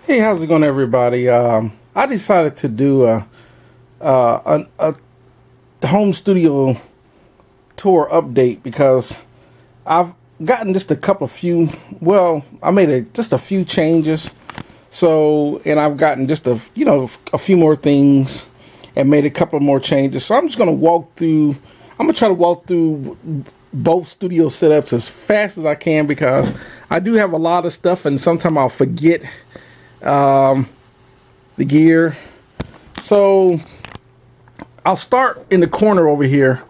Hey, how's it going, everybody? I decided to do a home studio tour update because I've gotten just a couple of few. Well, I made just a few changes. So, and I've gotten just a few more things and made a couple of more changes. So I'm just gonna walk through. I'm gonna try to walk through both studio setups as fast as I can because I do have a lot of stuff, and sometimes I'll forget the gear. So I'll start in the corner over here.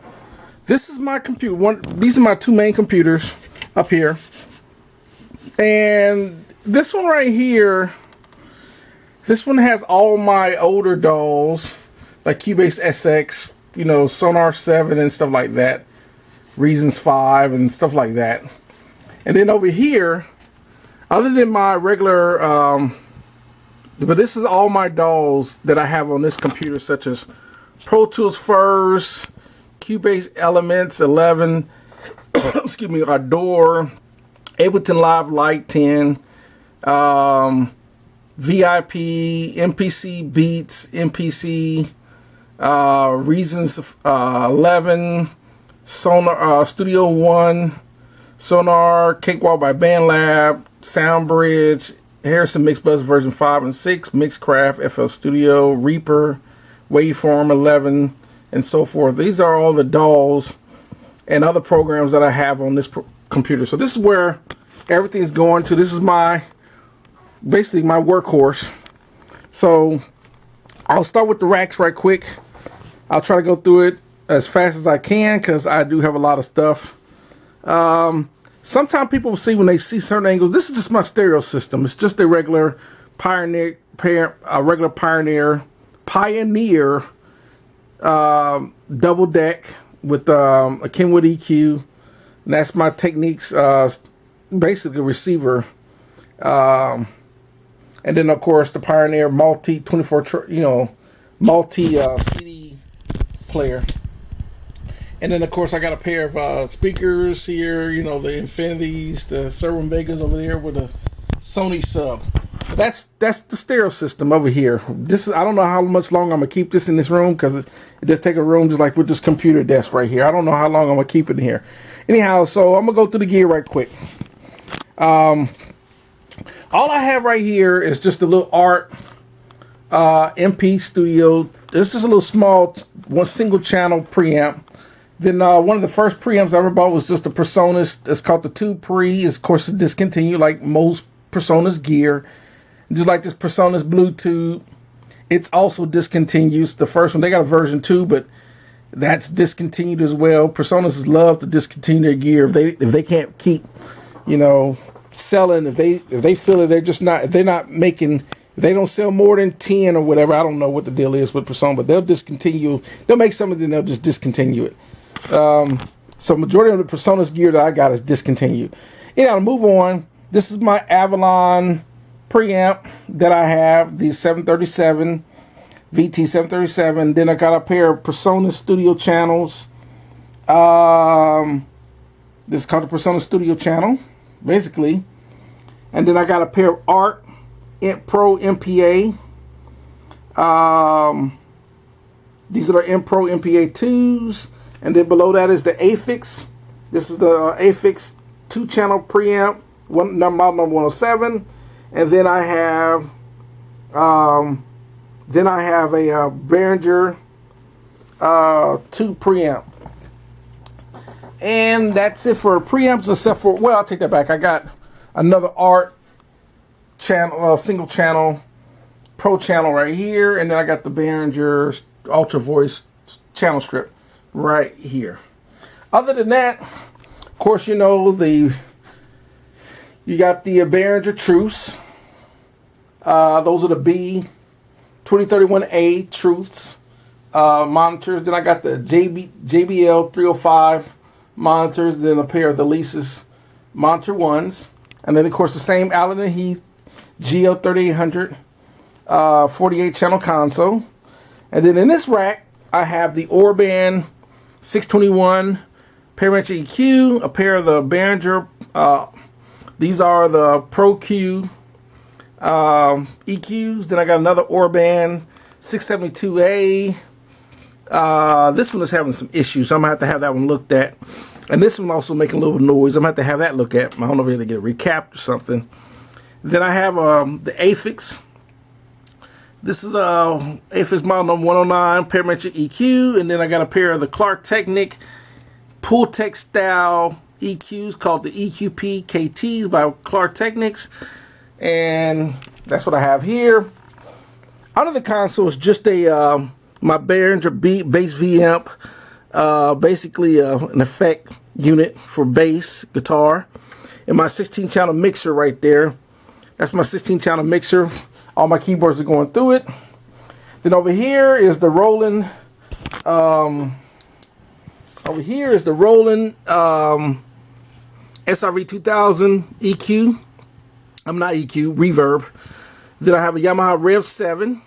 This is my computer. These are my two main computers up here, and this one right here. This one has all my older dolls, like Cubase SX, Sonar 7 and stuff like that, Reasons 5 and stuff like that. And then over here, other than my regular, but this is all my dolls that I have on this computer, such as Pro Tools First, Cubase Elements 11, excuse me, Adore, Ableton Live Lite 10, VIP, MPC Beats, MPC, Reasons 11, Sonar Studio One, Sonar, Cakewalk by BandLab, SoundBridge, Harrison Mixbus version 5 and 6, Mixcraft, FL Studio, Reaper, Waveform 11, and so forth. These are all the dolls and other programs that I have on this computer. So this is where everything's going to. This is basically my workhorse. So I'll start with the racks right quick. I'll try to go through it as fast as I can because I do have a lot of stuff. Sometimes people will see when they see certain angles. This is just my stereo system. It's just a regular Pioneer, double deck with a Kenwood EQ. And that's my Technics, basically receiver. And then of course the Pioneer multi 24, multi CD player. And then of course I got a pair of speakers here, the Infinities, the Cerwin Vegas over there with a Sony sub. That's the stereo system over here. I don't know how much longer I'm gonna keep this in this room because it just take a room just like with this computer desk right here. I don't know how long I'm gonna keep it in here. Anyhow, so I'm gonna go through the gear right quick. All I have right here is just a little Art MP Studio. It's just a little small one single channel preamp. Then one of the first preamps I ever bought was just a Presonus. It's called the 2 Pre. It's, of course, it's discontinued like most Presonus gear. Just like this Presonus Bluetooth, it's also discontinued. It's the first one. They got a version 2, but that's discontinued as well. Presonus love to discontinue their gear if they can't keep, selling. If they feel that if they're not making. If they don't sell more than 10 or whatever, I don't know what the deal is with Persona, but they'll discontinue. They'll make something, then they'll just discontinue it. So majority of the Presonus gear that I got is discontinued. To move on. This is my Avalon preamp that I have, the 737, VT737. Then I got a pair of Presonus Studio channels. This is called the Presonus Studio channel, basically. And then I got a pair of Art Pro MPA. These are the M Pro MPA 2s. And then below that is the Afix. This is the Afix 2-channel preamp, model number 107. And then I have a Behringer 2 preamp. And that's it for preamps, except for, well, I'll take that back. I got another Art channel, single channel Pro channel right here, and then I got the Behringer Ultra Voice channel strip right here. Other than that, of course, you got the Behringer Truths. Those are the B2031A Truths monitors. Then I got the JBL 305 monitors. Then a pair of the Alesis monitor ones, and then of course the same Allen and Heath GL3800 48-channel console. And then in this rack, I have the Orban 621 Paramount EQ, a pair of the Behringer. These are the Pro Q EQs. Then I got another Orban 672A. This one is having some issues, so I'm gonna have to have that one looked at. And this one also making a little noise. I'm gonna have to have that looked at. I don't know if I'm gonna get it recapped or something. Then I have the Afix. This is Afix model number 109 parametric EQ, and then I got a pair of the Clark Technic Pultec style EQs called the EQP KTs by Clark Technics, and that's what I have here. Under the console is just a my Behringer bass V amp, basically an effect unit for bass guitar, and my 16-channel mixer right there. That's my 16-channel mixer. All my keyboards are going through it. Then over here is the Roland. Over here is the Roland SRV 2000 EQ. I'm not EQ, reverb. Then I have a Yamaha Rev 7.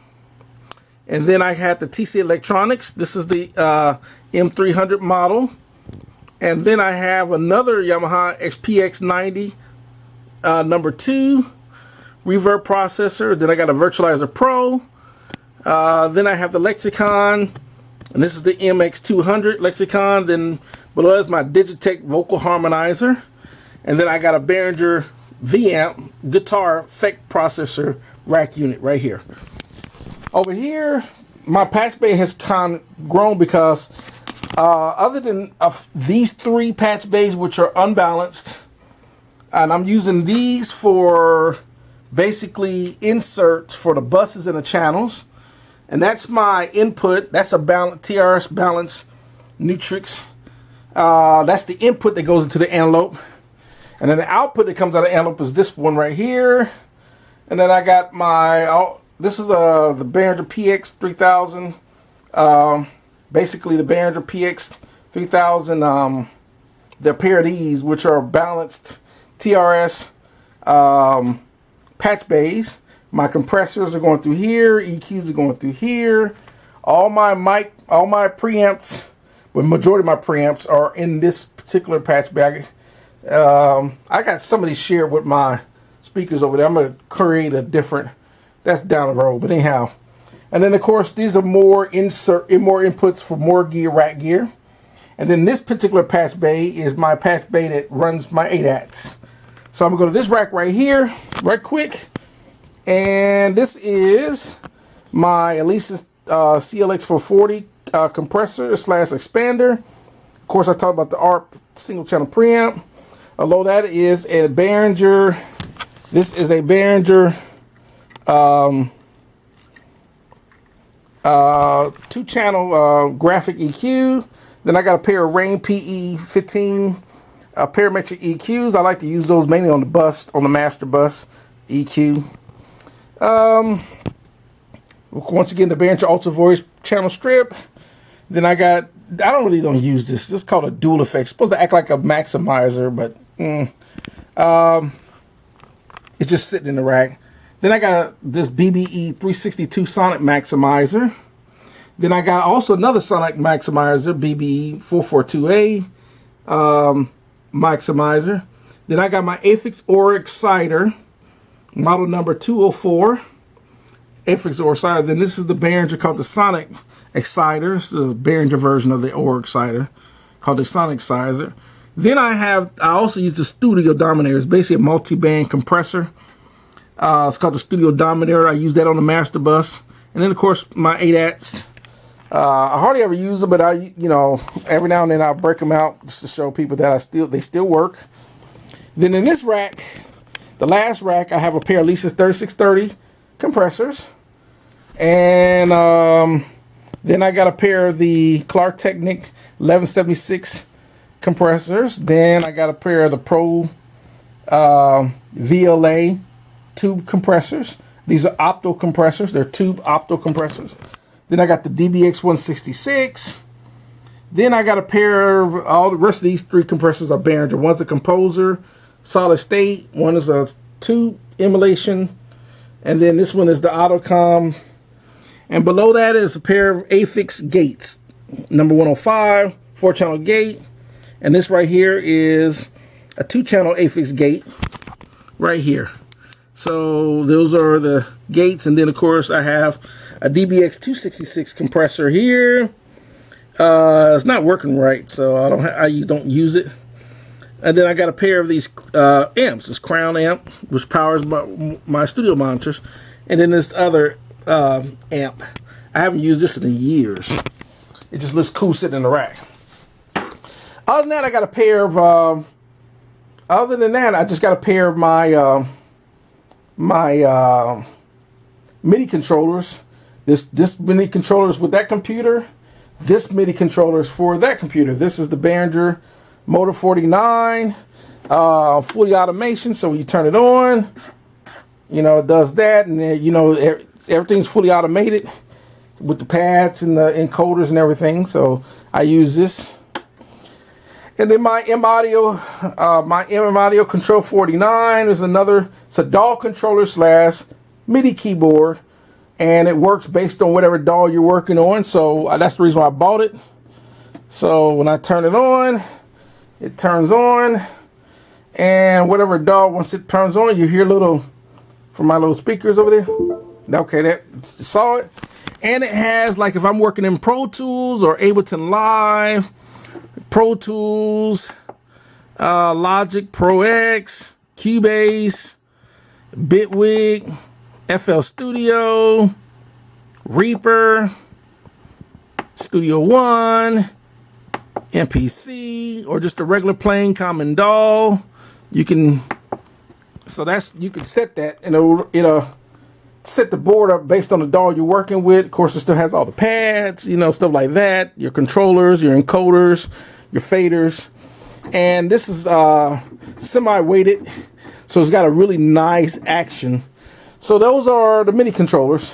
And then I had the TC Electronics. This is the M300 model. And then I have another Yamaha XPX90 number 2 reverb processor. Then I got a Virtualizer Pro. Then I have the Lexicon. And this is the MX200 Lexicon. Then below is my Digitech vocal harmonizer. And then I got a Behringer V-amp guitar effect processor rack unit right here. Over here, my patch bay has kind of grown because other than these 3 patch bays, which are unbalanced, and I'm using these for basically inserts for the buses and the channels. And that's my input. That's a TRS balance Nutrix. That's the input that goes into the antelope. And then the output that comes out of the antelope is this one right here. And then I got my, this is the Behringer PX 3000. Basically the Behringer PX 3000, the pair of these, which are balanced TRS patch bays. My compressors are going through here. EQs are going through here. All my preamps, well, majority of my preamps are in this particular patch bag. I got some of these shared with my speakers over there. I'm going to create a different, that's down the road, but anyhow. And then of course these are more inputs for more gear, rack gear. And then this particular patch bay is my patch bay that runs my ADATs. So I'm going to go to this rack right here, right quick. And this is my Alesis CLX 440 compressor / expander. Of course, I talked about the ARP single channel preamp. Below that is a Behringer. This is a Behringer 2-channel graphic EQ. Then I got a pair of Rane PE 15 parametric EQs. I like to use those mainly on the bus, on the master bus EQ. Once again, the Behringer Ultra Voice channel strip. Then I don't use this. This is called a dual effect. It's supposed to act like a maximizer, but it's just sitting in the rack. Then I got this BBE 362 Sonic Maximizer. Then I got also another Sonic Maximizer, BBE 442A Maximizer. Then I got my Afix Aura Exciter, model number 204. Afix Aura Exciter. Then this is the Behringer called the Sonic Exciter. This is a Behringer version of the Aura Exciter called the Sonic Exciter. Then I also use the Studio Dominator. It's basically a multi-band compressor. It's called the Studio Dominator. I use that on the master bus. And then of course my ADATs. I hardly ever use them, but every now and then I'll break them out just to show people that they still work. Then in this rack, the last rack, I have a pair of Alesis 3630 compressors. And then I got a pair of the Clark Technic 1176 compressors. Then I got a pair of the Pro VLA tube compressors. These are opto compressors. They're tube opto compressors. Then I got the DBX 166. Then I got a pair of, all the rest of these 3 compressors are Behringer. One's a Composer solid state. One is a tube emulation. And then this one is the Autocom. And below that is a pair of Afix gates. Number 105, 4-channel gate. And this right here is a 2-channel Afix gate right here. So those are the gates, and then of course I have a DBX 266 compressor here. It's not working right, so I don't use it. And then I got a pair of these amps. This Crown amp, which powers my studio monitors, and then this other amp. I haven't used this in years. It just looks cool sitting in the rack. Other than that, I got a pair of. Other than that, I just got a pair of my MIDI controllers. This MIDI controller is with that computer. This MIDI controller is for that computer. This is the Behringer Motor 49, fully automation. So when you turn it on, you know, it does that, and then, you know, everything's fully automated with the pads and the encoders and everything. So I use this. And then my M Audio Control 49 is another. It's a DAW controller / MIDI keyboard. And it works based on whatever DAW you're working on. So that's the reason why I bought it. So when I turn it on, it turns on. And whatever DAW, once it turns on, you hear little, from my little speakers over there. Okay, that saw it. And it has, like, if I'm working in Pro Tools or Ableton Live, Pro Tools, Logic Pro X, Cubase, Bitwig, FL Studio, Reaper, Studio One, MPC, or just a regular plain common DAW. You can set that, and it'll set the board up based on the DAW you're working with. Of course, it still has all the pads, you know, stuff like that, your controllers, your encoders, your faders. And this is semi-weighted, so it's got a really nice action. So those are the MIDI controllers.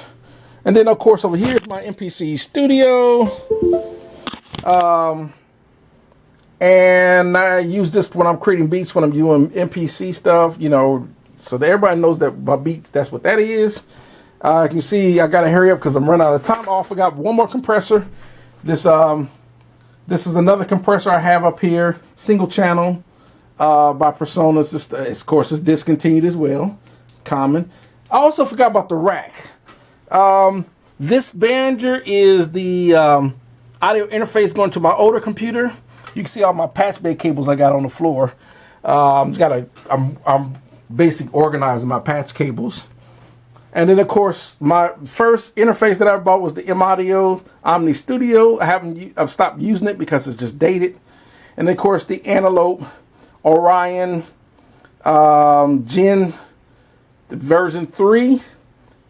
And then, of course, over here is my MPC Studio. And I use this when I'm creating beats, when I'm doing MPC stuff, you know, so that everybody knows that my beats, that's what that is. You can see I got to hurry up because I'm running out of time. Oh, I forgot one more compressor. This is another compressor I have up here, single channel by Personas. Of course, it's discontinued as well. Common. I also forgot about the rack. This Behringer is the audio interface going to my older computer. You can see all my patch bay cables I got on the floor. I'm basically organizing my patch cables. And then, of course, my first interface that I bought was the M Audio Omni Studio. I've stopped using it because it's just dated. And then, of course, the Antelope Orion Gen version 3,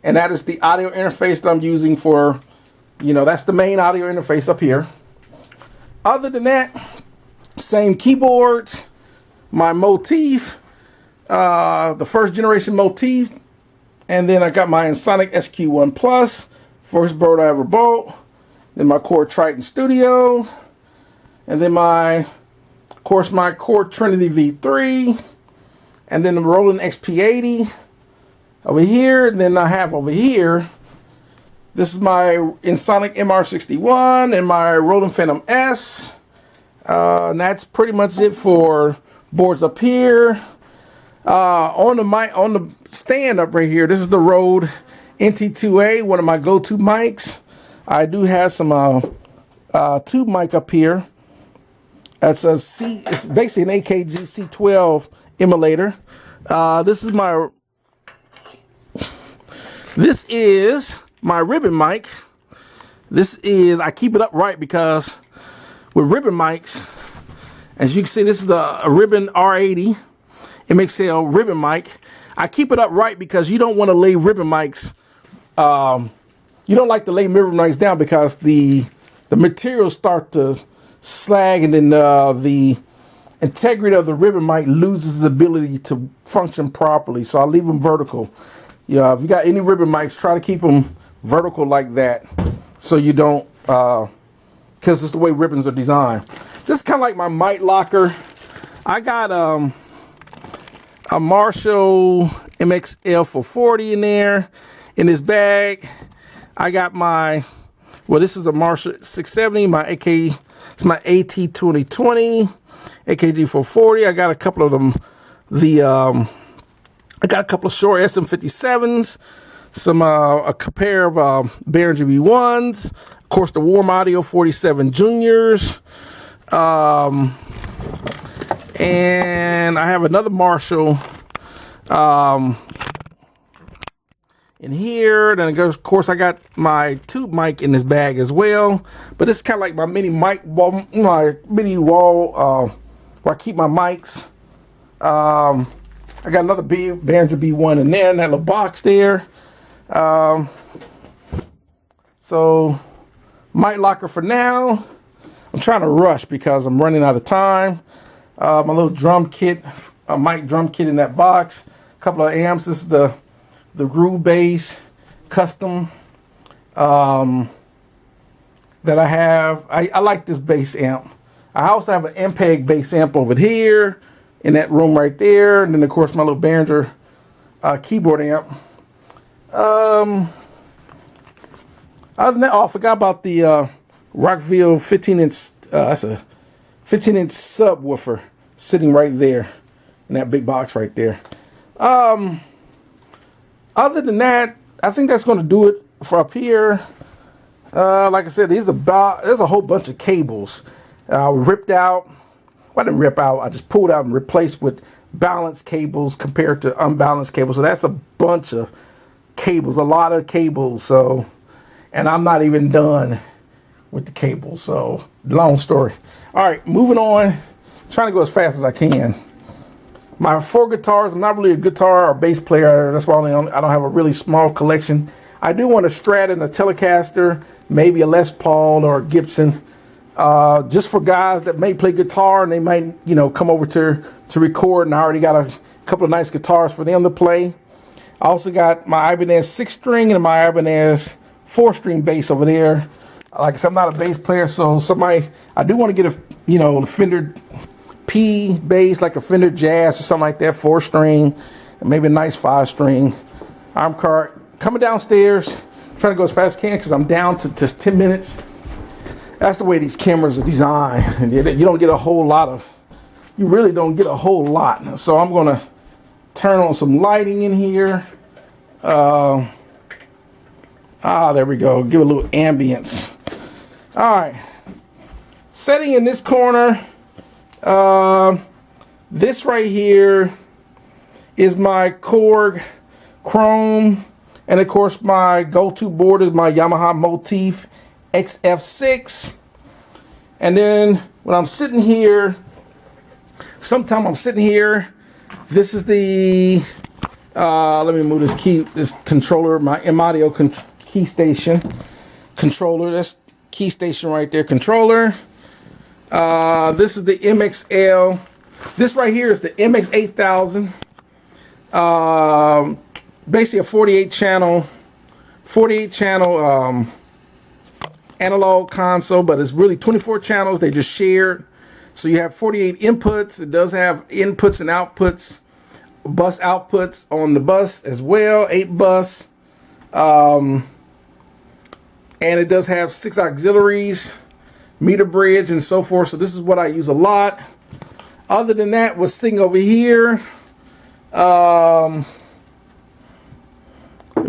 and that is the audio interface that I'm using for, you know, that's the main audio interface up here. Other than that, same keyboards, my Motif, the first generation Motif, and then I got my Ensoniq SQ1 Plus, first board I ever bought, then my Korg Triton Studio, and then my Korg Trinity V3, and then the Roland XP80 over here. And then I have over here, this is my Ensoniq MR61 and my Roland Phantom S. And that's pretty much it for boards up here. On the stand up right here, this is the Rode NT2A, one of my go-to mics. I do have some tube mic up here. It's basically an AKG C12 emulator. This is my ribbon mic. I keep it upright because with ribbon mics, as you can see, this is a Ribbon R80 MXL ribbon mic. I keep it upright because you don't want to lay ribbon mics. You don't like to lay ribbon mics down because the materials start to slag, and then the integrity of the ribbon mic loses its ability to function properly. So I leave them vertical. Yeah, if you got any ribbon mics, try to keep them vertical like that, so you don't, because it's the way ribbons are designed. This is kind of like my mic locker. I got a Marshall MXL 440 in there. In this bag, I got this is a Marshall 670, it's my AT 2020, AKG 440. I got a couple of them, the I got a couple of Shure SM57s, some a pair of Behringer B1s, of course the Warm Audio 47 Juniors, and I have another Marshall in here. Then of course I got my tube mic in this bag as well, but it's kind of like my mini mic wall, where I keep my mics. I got another Behringer B1 in there in that little box there. So mic locker for now. I'm trying to rush because I'm running out of time. My little drum kit, a mic drum kit in that box. A couple of amps. This is the Groove Bass custom that I have. I like this bass amp. I also have an MPEG bass amp over here in that room right there, and then of course my little Behringer keyboard amp. Other than that, I forgot about the Rockville 15-inch. That's a 15-inch subwoofer sitting right there in that big box right there. Other than that, I think that's going to do it for up here. Like I said, there's a whole bunch of cables ripped out. Well, I didn't rip out. I just pulled out and replaced with balanced cables compared to unbalanced cables. So that's a bunch of cables, a lot of cables. So, and I'm not even done with the cables. So, long story. All right, moving on. Trying to go as fast as I can. My 4 guitars. I'm not really a guitar or bass player. That's why I don't have a really small collection. I do want a Strat and a Telecaster, maybe a Les Paul or a Gibson. Just for guys that may play guitar and they might, come over to record, and I already got a couple of nice guitars for them to play. I also got my Ibanez 6-string and my Ibanez 4-string bass over there. Like I said, I'm not a bass player, so I do want to get a Fender P bass, like a Fender Jazz or something like that, 4-string, and maybe a nice 5-string. I'm coming downstairs, trying to go as fast as I can because I'm down to just 10 minutes. That's the way these cameras are designed. And you don't get a whole lot of, you really don't get a whole lot. So I'm going to turn on some lighting in here. There we go. Give it a little ambience. All right. Setting in this corner, this right here is my Korg Chrome. And of course, my go-to board is my Yamaha Motif XF6. And then when I'm sitting here, sometime I'm sitting here, this is the let me move this controller, my M-Audio key station controller. That's key station right there, controller. This is the MXL. This right here is the MX8000. Basically a 48 channel analog console, but it's really 24 channels. They just shared. So you have 48 inputs. It does have inputs and outputs, bus outputs on the bus as well, 8 bus. And it does have 6 auxiliaries, meter bridge, and so forth. So this is what I use a lot. Other than that, we're sitting over here. Let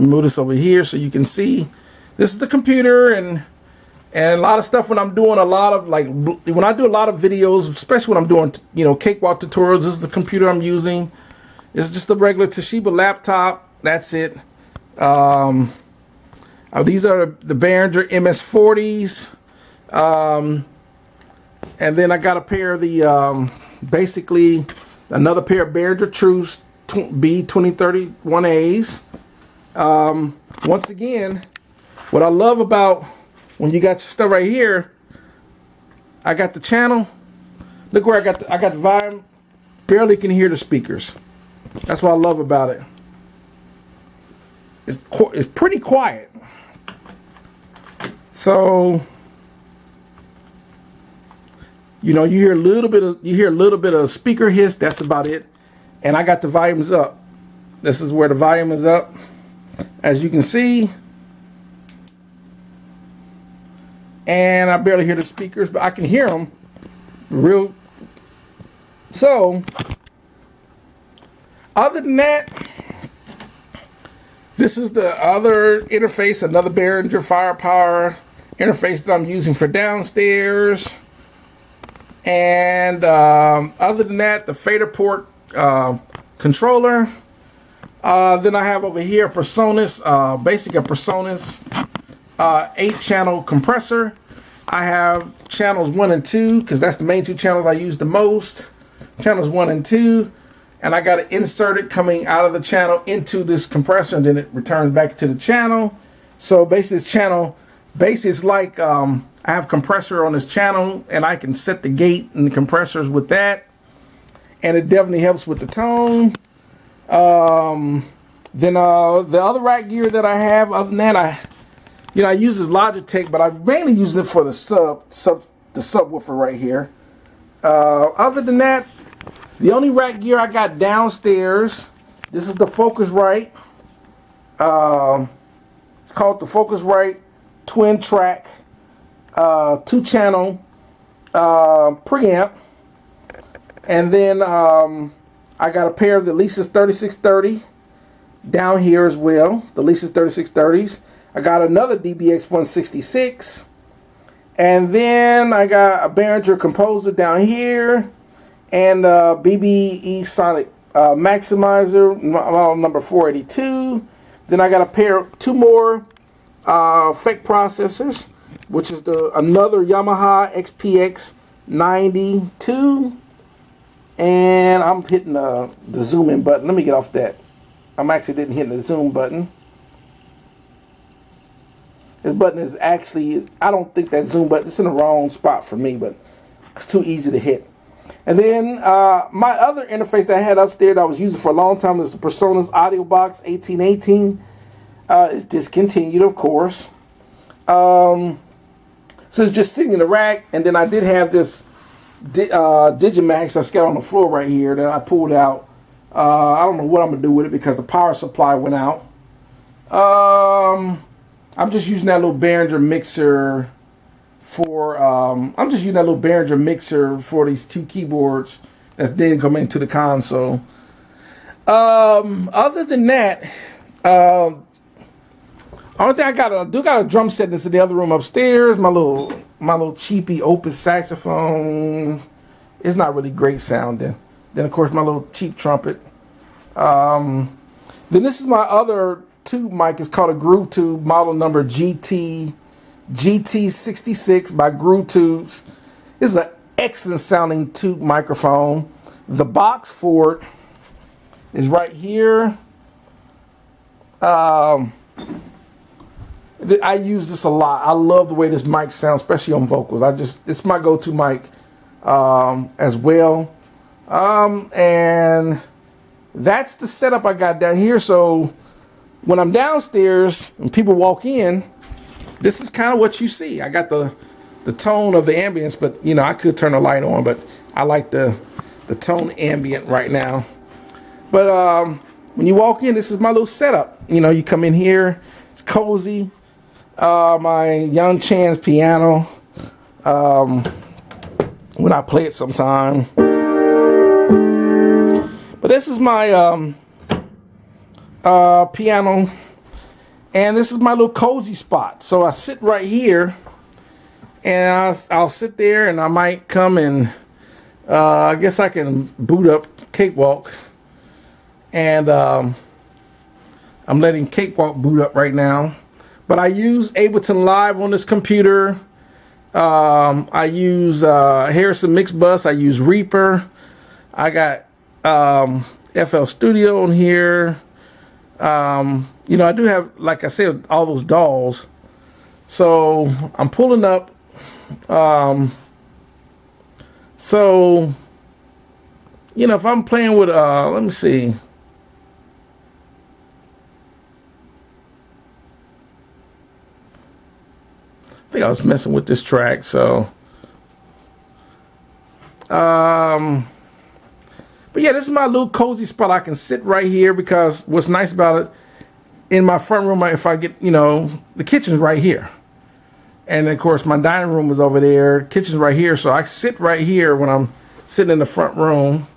me move this over here so you can see. This is the computer, and a lot of stuff when I'm doing when I do a lot of videos, especially when I'm doing, cakewalk tutorials. This is the computer I'm using. It's just a regular Toshiba laptop. That's it. These are the Behringer MS40s. And then I got a pair of the, basically another pair of Behringer Truths B2031As. Once again, what I love about when you got your stuff right here, I got the channel. Look where I got the volume. Barely can hear the speakers. That's what I love about it. It's pretty quiet. So you hear a little bit of speaker hiss. That's about it. And I got the volumes up. This is where the volume is up. As you can see. And I barely hear the speakers, but I can hear them So, other than that, This is the other interface, another Behringer Firepower interface that I'm using for downstairs. And other than that, the fader port controller. Then I have over here PreSonus, basic PreSonus 8-channel compressor. I have channels 1 and 2 because that's the main two channels I use the most. Channels 1 and 2. And I got to insert it coming out of the channel into this compressor, and then it returns back to the channel. So basically this channel, it's like I have compressor on this channel, and I can set the gate and the compressors with that. And it definitely helps with the tone. Then the other rack gear that I have, other than that, I use this Logitech, but I mainly use it for the subwoofer right here. Other than that, the only rack gear I got downstairs, this is the Focusrite. It's called the Focusrite Twin Track 2-channel preamp. And then I got a pair of the Alesis 3630 down here as well, the Alesis 3630s. I got another DBX 166. And then I got a Behringer Composer down here. And BBE Sonic Maximizer, model number 482. Then I got a pair, two more fake processors, which is another Yamaha XPX 92. And I'm hitting the zoom in button. Let me get off that. I'm actually didn't hit the zoom button. This button is actually, I don't think that zoom button, it's in the wrong spot for me, but it's too easy to hit. And then my other interface that I had upstairs that I was using for a long time is the PreSonus AudioBox 1818. It's discontinued, of course. So it's just sitting in the rack. And then I did have this Digimax that's got on the floor right here that I pulled out. I don't know what I'm going to do with it because the power supply went out. I'm just using that little Behringer mixer for I'm just using that little Behringer mixer for these two keyboards that's then come into the console. Other than that, only thing I got a drum set that's in the other room upstairs. My little cheapy Opus saxophone. It's not really great sounding. Then of course my little cheap trumpet. Then this is my other tube mic. It's called a Groove Tube, model number GT66 by Groove Tubes. This is an excellent sounding tube microphone. The box for it is right here. I use this a lot. I love the way this mic sounds, especially on vocals. It's my go-to mic as well. And that's the setup I got down here. So when I'm downstairs and people walk in, this is kind of what you see. I got the tone of the ambience, but I could turn the light on, but I like the tone ambient right now. But when you walk in, this is my little setup. You come in here, it's cozy. My Young Chan's piano, when I play it sometime. But this is my piano, and this is my little cozy spot. So I sit right here, and I'll sit there, and I might come and I guess I can boot up Cakewalk, and I'm letting Cakewalk boot up right now. But I use Ableton Live on this computer. I use Harrison Mix Bus. I use Reaper. I got FL Studio on here. I do have, like I said, all those dolls. So I'm pulling up. If I'm playing with, let me see. I think I was messing with this track, so. But yeah, this is my little cozy spot. I can sit right here because what's nice about it, in my front room, if I get, the kitchen's right here. And of course, my dining room is over there. Kitchen's right here. So I sit right here when I'm sitting in the front room.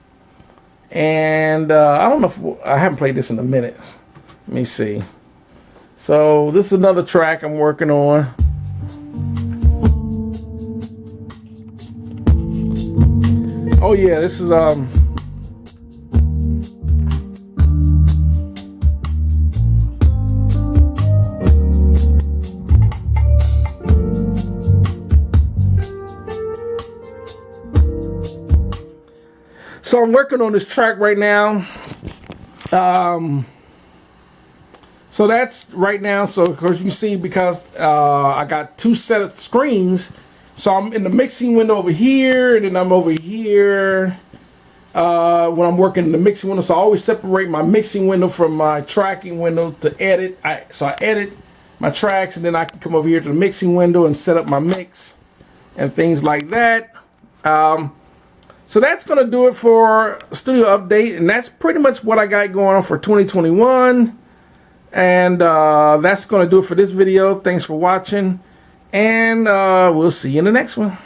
And I don't know if I haven't played this in a minute. Let me see. So this is another track I'm working on. Oh yeah, this is so I'm working on this track right now. So that's right now. So of course you can see, because I got two set of screens. So I'm in the mixing window over here, and then I'm over here when I'm working in the mixing window. So I always separate my mixing window from my tracking window to edit. So I edit my tracks, and then I can come over here to the mixing window and set up my mix and things like that. So that's going to do it for Studio Update, and that's pretty much what I got going on for 2021. And that's going to do it for this video. Thanks for watching, and we'll see you in the next one.